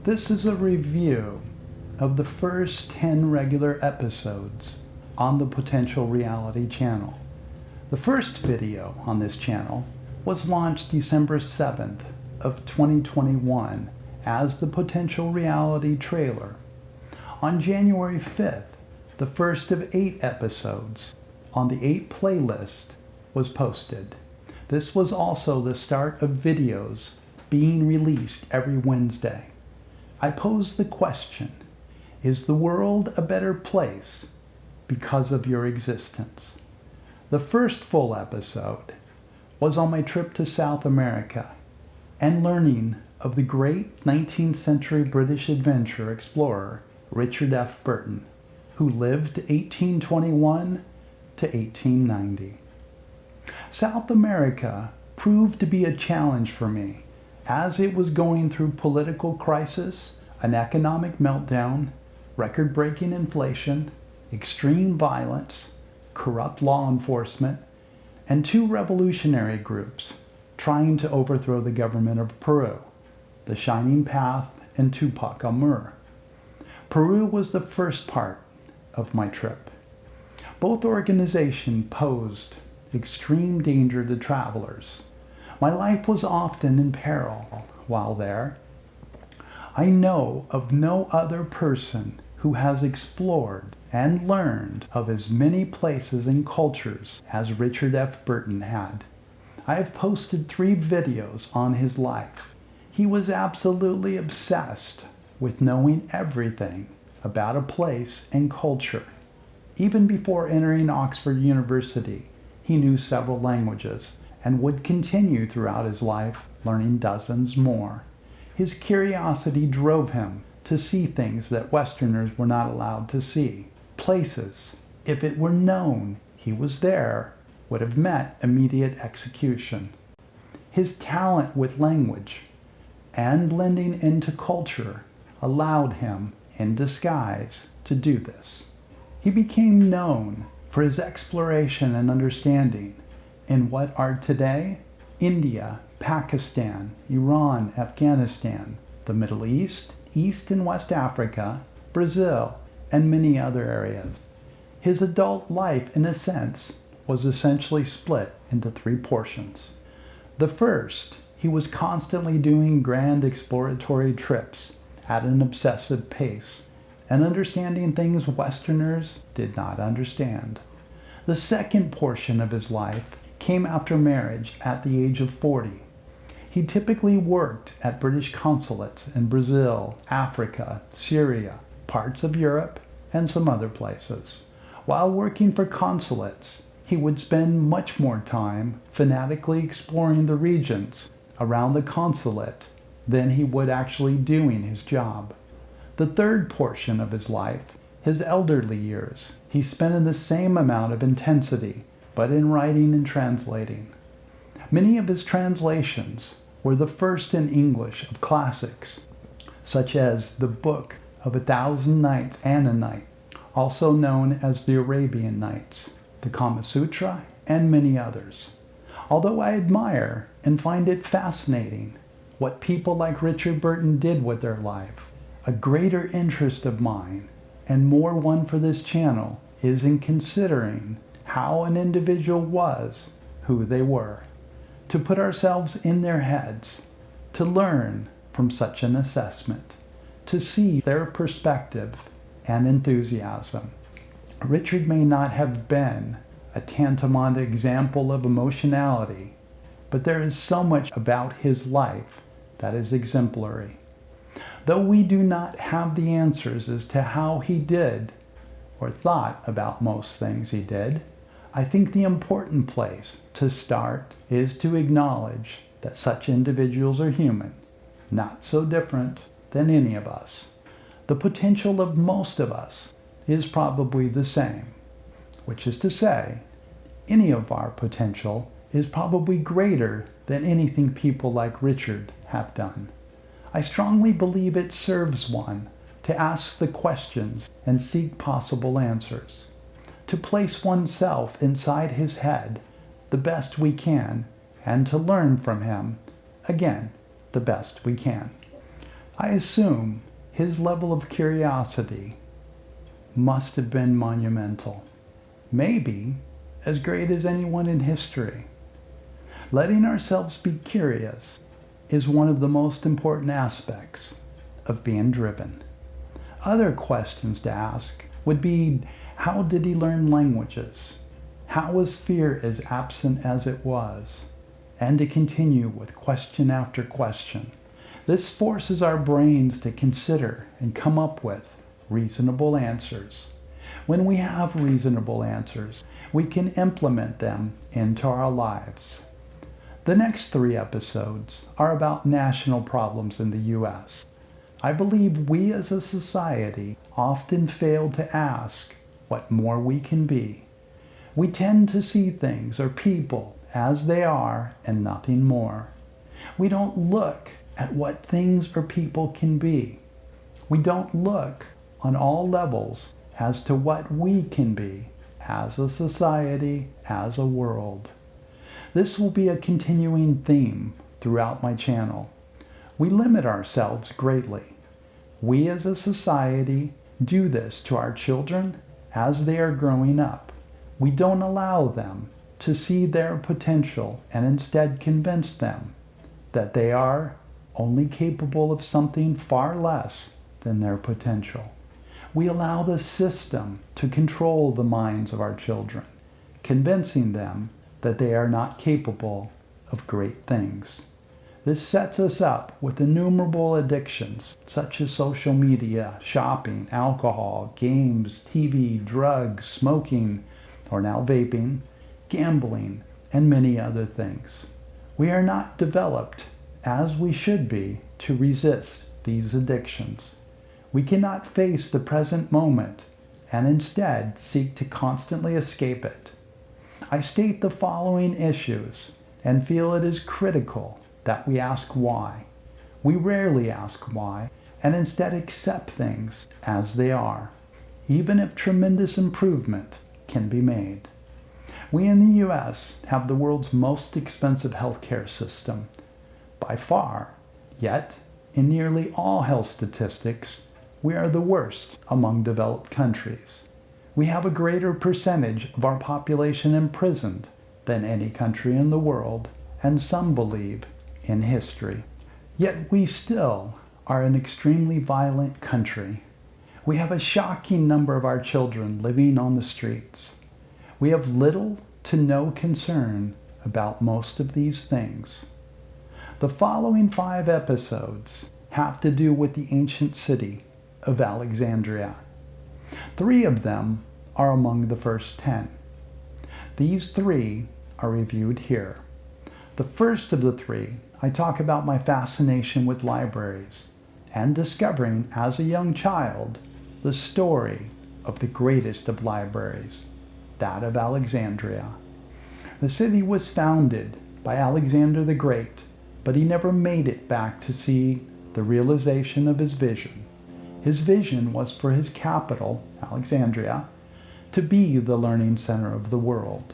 This is a review of the first 10 regular episodes on the Potential Reality channel. The first video on this channel was launched December 7th of 2021 as the Potential Reality trailer. On January 5th, the first of 8 episodes on the 8 playlist was posted. This was also the start of videos being released every Wednesday. I pose the question, is the world a better place because of your existence? The first full episode was on my trip to South America and learning of the great 19th century British adventure explorer Richard F. Burton, who lived 1821 to 1890. South America proved to be a challenge for me as it was going through political crisis, an economic meltdown, record-breaking inflation, extreme violence, corrupt law enforcement, and 2 revolutionary groups trying to overthrow the government of Peru, the Shining Path and Tupac Amaru. Peru was the first part of my trip. Both organizations posed extreme danger to travelers. My life was often in peril while there. I know of no other person who has explored and learned of as many places and cultures as Richard F. Burton had. I have posted 3 videos on his life. He was absolutely obsessed with knowing everything about a place and culture. Even before entering Oxford University, he knew several languages and would continue throughout his life learning dozens more. His curiosity drove him to see things that Westerners were not allowed to see. Places, if it were known he was there, would have met immediate execution. His talent with language and blending into culture allowed him, in disguise, to do this. He became known for his exploration and understanding in what are today India, Pakistan, Iran, Afghanistan, the Middle East, East and West Africa, Brazil, and many other areas. His adult life, in a sense, was essentially split into 3 portions. The first, he was constantly doing grand exploratory trips at an obsessive pace and understanding things Westerners did not understand. The second portion of his life came after marriage at the age of 40. He typically worked at British consulates in Brazil, Africa, Syria, parts of Europe, and some other places. While working for consulates, he would spend much more time fanatically exploring the regions around the consulate than he would actually doing his job. The third portion of his life, his elderly years, he spent in the same amount of intensity, but in writing and translating. Many of his translations were the first in English of classics, such as the Book of 1,000 Nights and a Night, also known as the Arabian Nights, the Kama Sutra, and many others. Although I admire and find it fascinating what people like Richard Burton did with their life, a greater interest of mine, and more one for this channel, is in considering how an individual was who they were, to put ourselves in their heads, to learn from such an assessment, to see their perspective and enthusiasm. Richard may not have been a tantamount example of emotionality, but there is so much about his life that is exemplary. Though we do not have the answers as to how he did or thought about most things he did, I think the important place to start is to acknowledge that such individuals are human, not so different than any of us. The potential of most of us is probably the same, which is to say, any of our potential is probably greater than anything people like Richard have done. I strongly believe it serves one to ask the questions and seek possible answers, to place oneself inside his head the best we can, and to learn from him, again, the best we can. I assume his level of curiosity must have been monumental, maybe as great as anyone in history. Letting ourselves be curious is one of the most important aspects of being driven. Other questions to ask would be, how did he learn languages? How was fear as absent as it was? And to continue with question after question. This forces our brains to consider and come up with reasonable answers. When we have reasonable answers, we can implement them into our lives. The next 3 episodes are about national problems in the U.S. I believe we as a society often fail to ask what more we can be. We tend to see things or people as they are and nothing more. We don't look at what things or people can be. We don't look on all levels as to what we can be as a society, as a world. This will be a continuing theme throughout my channel. We limit ourselves greatly. We as a society do this to our children as they are growing up. We don't allow them to see their potential and instead convince them that they are only capable of something far less than their potential. We allow the system to control the minds of our children, convincing them that they are not capable of great things. This sets us up with innumerable addictions such as social media, shopping, alcohol, games, TV, drugs, smoking, or now vaping, gambling, and many other things. We are not developed as we should be to resist these addictions. We cannot face the present moment and instead seek to constantly escape it. I state the following issues and feel it is critical that we ask why. We rarely ask why and instead accept things as they are, even if tremendous improvement can be made. We in the U.S. have the world's most expensive healthcare system, by far, yet in nearly all health statistics, we are the worst among developed countries. We have a greater percentage of our population imprisoned than any country in the world, and some believe in history. Yet we still are an extremely violent country. We have a shocking number of our children living on the streets. We have little to no concern about most of these things. The following 5 episodes have to do with the ancient city of Alexandria. 3 of them are among the first 10. These 3 are reviewed here. The first of the 3, I talk about my fascination with libraries and discovering as a young child the story of the greatest of libraries, that of Alexandria. The city was founded by Alexander the Great, but he never made it back to see the realization of his vision. His vision was for his capital, Alexandria, to be the learning center of the world.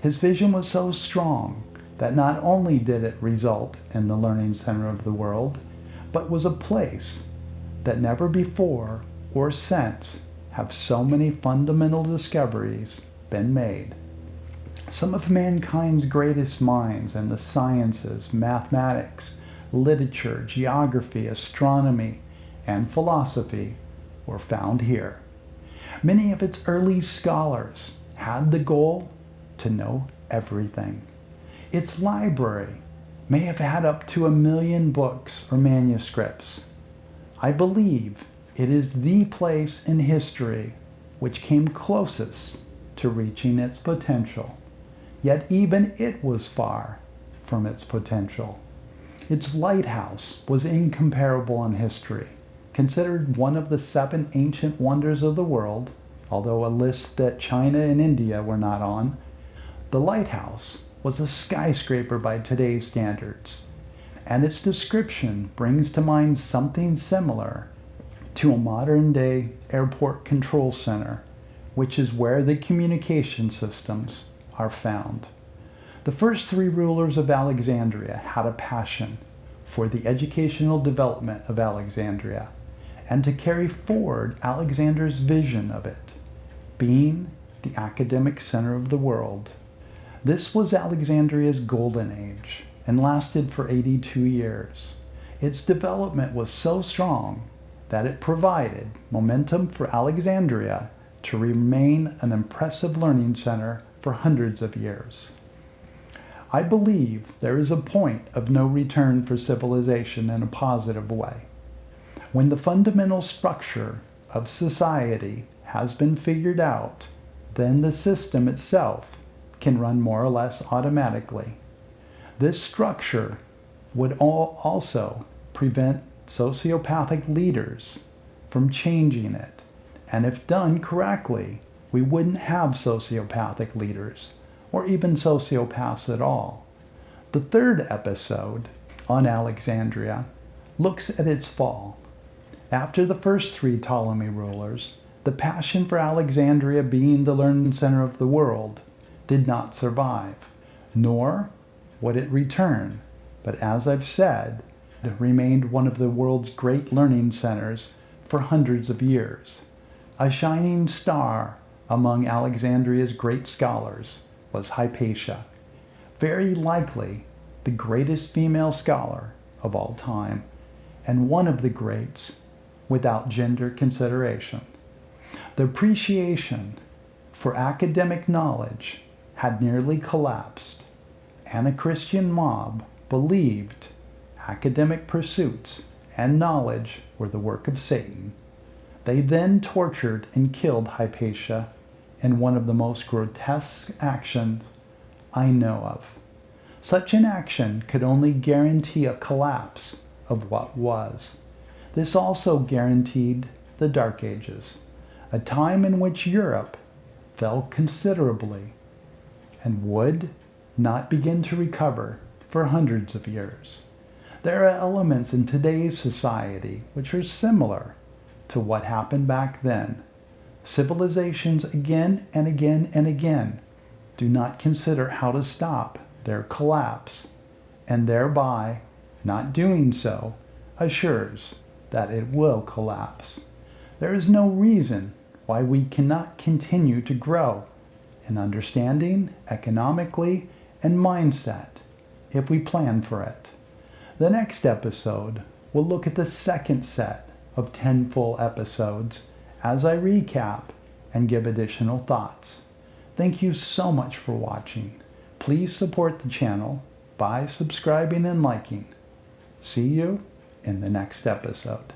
His vision was so strong that not only did it result in the learning center of the world, but was a place that never before or since have so many fundamental discoveries been made. Some of mankind's greatest minds in the sciences, mathematics, literature, geography, astronomy, and philosophy were found here. Many of its early scholars had the goal to know everything. Its library may have had up to 1 million books or manuscripts. I believe it is the place in history which came closest to reaching its potential. Yet even it was far from its potential. Its lighthouse was incomparable in history, considered one of the 7 ancient wonders of the world, although a list that China and India were not on. The lighthouse was a skyscraper by today's standards, and its description brings to mind something similar to a modern-day airport control center, which is where the communication systems are found. The first 3 rulers of Alexandria had a passion for the educational development of Alexandria and to carry forward Alexander's vision of it, being the academic center of the world. This was Alexandria's golden age and lasted for 82 years. Its development was so strong that it provided momentum for Alexandria to remain an impressive learning center for hundreds of years. I believe there is a point of no return for civilization in a positive way. When the fundamental structure of society has been figured out, then the system itself can run more or less automatically. This structure would also prevent sociopathic leaders from changing it. And if done correctly, we wouldn't have sociopathic leaders, or even sociopaths at all. The third episode on Alexandria looks at its fall. After the first three Ptolemy rulers, the passion for Alexandria being the learning center of the world did not survive, nor would it return, but as I've said, it remained one of the world's great learning centers for hundreds of years. A shining star among Alexandria's great scholars was Hypatia, very likely the greatest female scholar of all time, and one of the greats without gender consideration. The appreciation for academic knowledge had nearly collapsed, and a Christian mob believed academic pursuits and knowledge were the work of Satan. They then tortured and killed Hypatia in one of the most grotesque actions I know of. Such an action could only guarantee a collapse of what was. This also guaranteed the Dark Ages, a time in which Europe fell considerably and would not begin to recover for hundreds of years. There are elements in today's society which are similar to what happened back then. Civilizations again and again and again do not consider how to stop their collapse, and thereby not doing so assures that it will collapse. There is no reason why we cannot continue to grow in understanding, economically, and mindset if we plan for it. The next episode will look at the second set of 10 full episodes as I recap and give additional thoughts. Thank you so much for watching. Please support the channel by subscribing and liking. See you in the next episode.